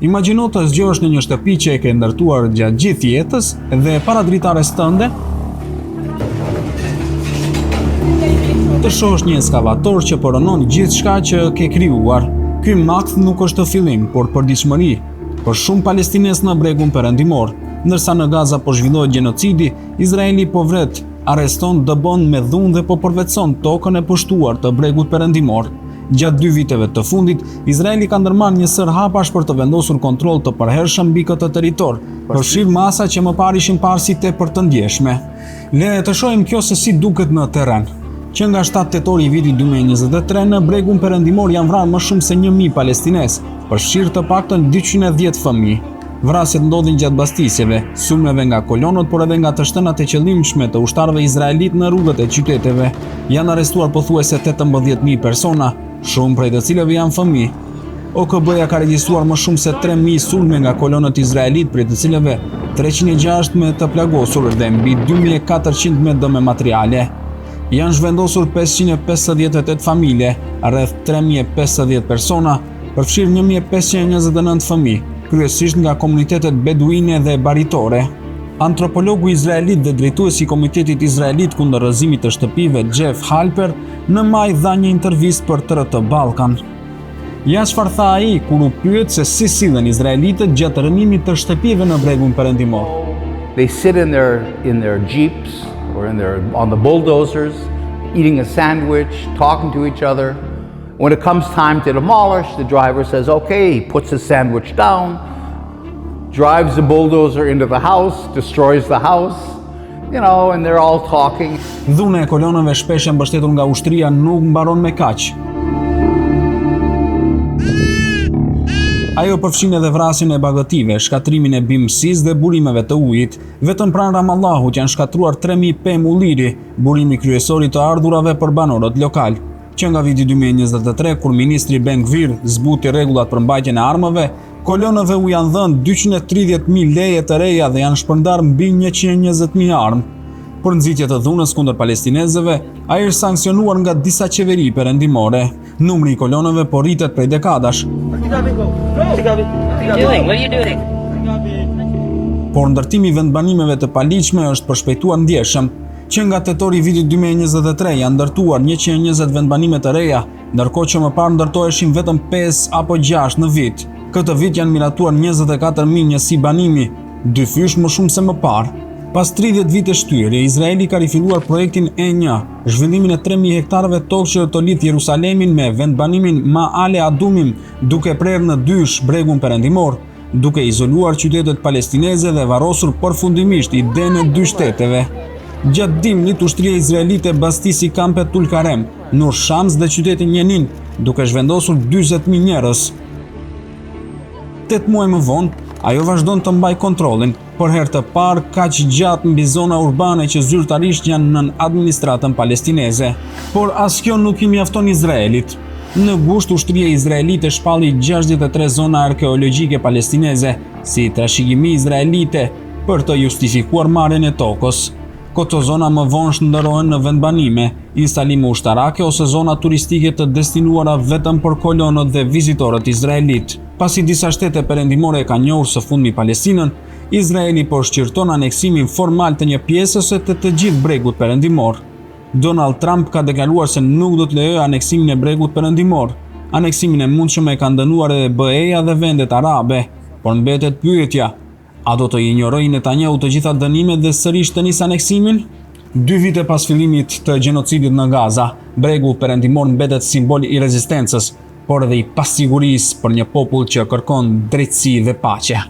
Imagjino të zgjohesh në një shtëpi që e ke ndërtuar gjatë gjithë jetës dhe para dritares tënde të shohësh një ekskavator që përënon gjithçka që ke krijuar. Ky makt nuk është fillim, por përditshmëri për shumë palestinesë në bregun perëndimor. Ndërsa në Gaza po zhvillohet gjenocidi, Izraeli po vret, arreston, dëbon me dhunë dhe po përvetëson tokën e pushtuar të bregut perëndimor. Gjatë 2 viteve të fundit, Izraeli ka ndërmarrë një sër hapash për të vendosur kontroll të përhershëm mbi këtë territor, përfshirë masa që më parë ishin parë si tepër të ndjeshme. Le të shohim kjo se si duket në terren. Që nga 7 tetori i vitit 2023 në bregun perëndimor janë vrarë më shumë se 1000 palestinesë, përfshirë të paktën 210 fëmijë. Vrasjet ndodhin gjatë bastisjeve, sulmeve nga kolonët, por edhe nga të shtënat e qëllimshme të ushtarëve izraelit në rrugët e qyteteve. Janë arrestuar pothuajse 18.000 persona, shumë prej të cilëve janë fëmijë. OKB-ja ka regjistruar më shumë se 3.000 sulme nga kolonët izraelit, prej të cilëve 306 me të plagosur dhe mbi 2.400 me dëme materiale. Janë zhvendosur 558 familje, rreth 3.050 persona, përfshirë 1.529 fëmijë, kryesisht nga komunitetet beduine dhe baritore. Antropologu izraelit dhe drejtuesi i Komitetit Izraelit kundër rrëzimit të shtëpive Jeff Halper në maj dha një intervistë për TRT Ballkan. Ja çfarë tha ai kur u pyet se si sillen izraelitët gjatë rënimit të shtëpive në bregun perëndimor. They sit in their jeeps or on the bulldozers, eating a sandwich, talking to each other. When it comes time to demolish, the driver says, okay, he puts his sandwich down, drives the bulldozer into the house, destroys the house, and they're all talking. Dhuna e kolonëve shpesh e mbështetur nga ushtria nuk mbaron me kaq. Ajo përfshin edhe vrasjen e bagëtive, shkatrimin e bimësisë dhe burimeve të ujit. Vetëm pranë Ramallahut janë shkatruar 3.000 pemë ulliri, burimi kryesor i të ardhurave për banorët lokal. Që nga viti 2023, kur ministri Ben Gvir zbuti rregullat për mbajtjen e armëve, kolonëve u janë dhënë 230.000 leje të reja dhe janë shpërndarë mbi 120.000 armë. Për nxitje të dhunës kundër palestinezëve, ai është sanksionuar nga disa qeveri perëndimore. Numri i kolonëve po rritet prej dekadash. Por ndërtimi i vendbanimeve të paligjshme është përshpejtuar ndjeshëm. Që nga tetori i vitit 2023 janë ndërtuar 120 vendbanime të reja, ndërkohë që më parë ndërtoheshin vetëm 5 apo 6 në vit. Këtë vit janë miratuar 24.000 njësi banimi, 2 fysh më shumë se më parë. Pas 30 vite shtyrie, Izraeli ka rifilluar projektin E1, zhvillimin e 3.000 hektarëve tokë që do të lidh Jerusalemin me vendbanimin Ma'ale Adumim, duke prerë në dysh bregun perëndimor, duke izoluar qytetet palestineze dhe varrosur përfundimisht idenë e 2 shteteve. Gjatë dimnit, ushtria izraelite bastisi kampet Tulkarem, Nur Shams dhe qytetin Jenin, duke zhvendosur 40.000 njerëz. 8 muaj më vonë, ajo vazhdon të mbaj kontrollin, për herë të parë kaq gjatë mbi zona urbane që zyrtarisht janë nën administratën palestineze. Por as kjo nuk i mjafton Izraelit. Në gusht, ushtria izraelite shpalli 63 zona arkeologjike palestineze, si trashëgimi izraelite për të justifikuar marrjen e tokës. Këto zona më vonë shndërrohen në vendbanime, instalime ushtarake ose zona turistike të destinuara vetëm për kolonët dhe vizitorët izraelit. Pasi disa shtete perëndimore e kanë njohur së fundmi Palestinën, Izraeli po shqyrton aneksimin formal të një pjesë ose të gjithë bregut perëndimor. Donald Trump ka deklaruar se nuk do të lejojë aneksimin e bregut perëndimor. Aneksimin e mundshëm e kanë dënuar edhe BE-ja dhe vendet arabe, por mbetet pyetja: a do të injorojë Netanyahu të gjitha dënimet dhe sërish të nisë aneksimin? 2 vite pas fillimit të gjenocidit në Gaza, bregu perëndimor mbetet simbol i rezistencës, por edhe i pasigurisë për një popull që kërkon drejtësi dhe paqe.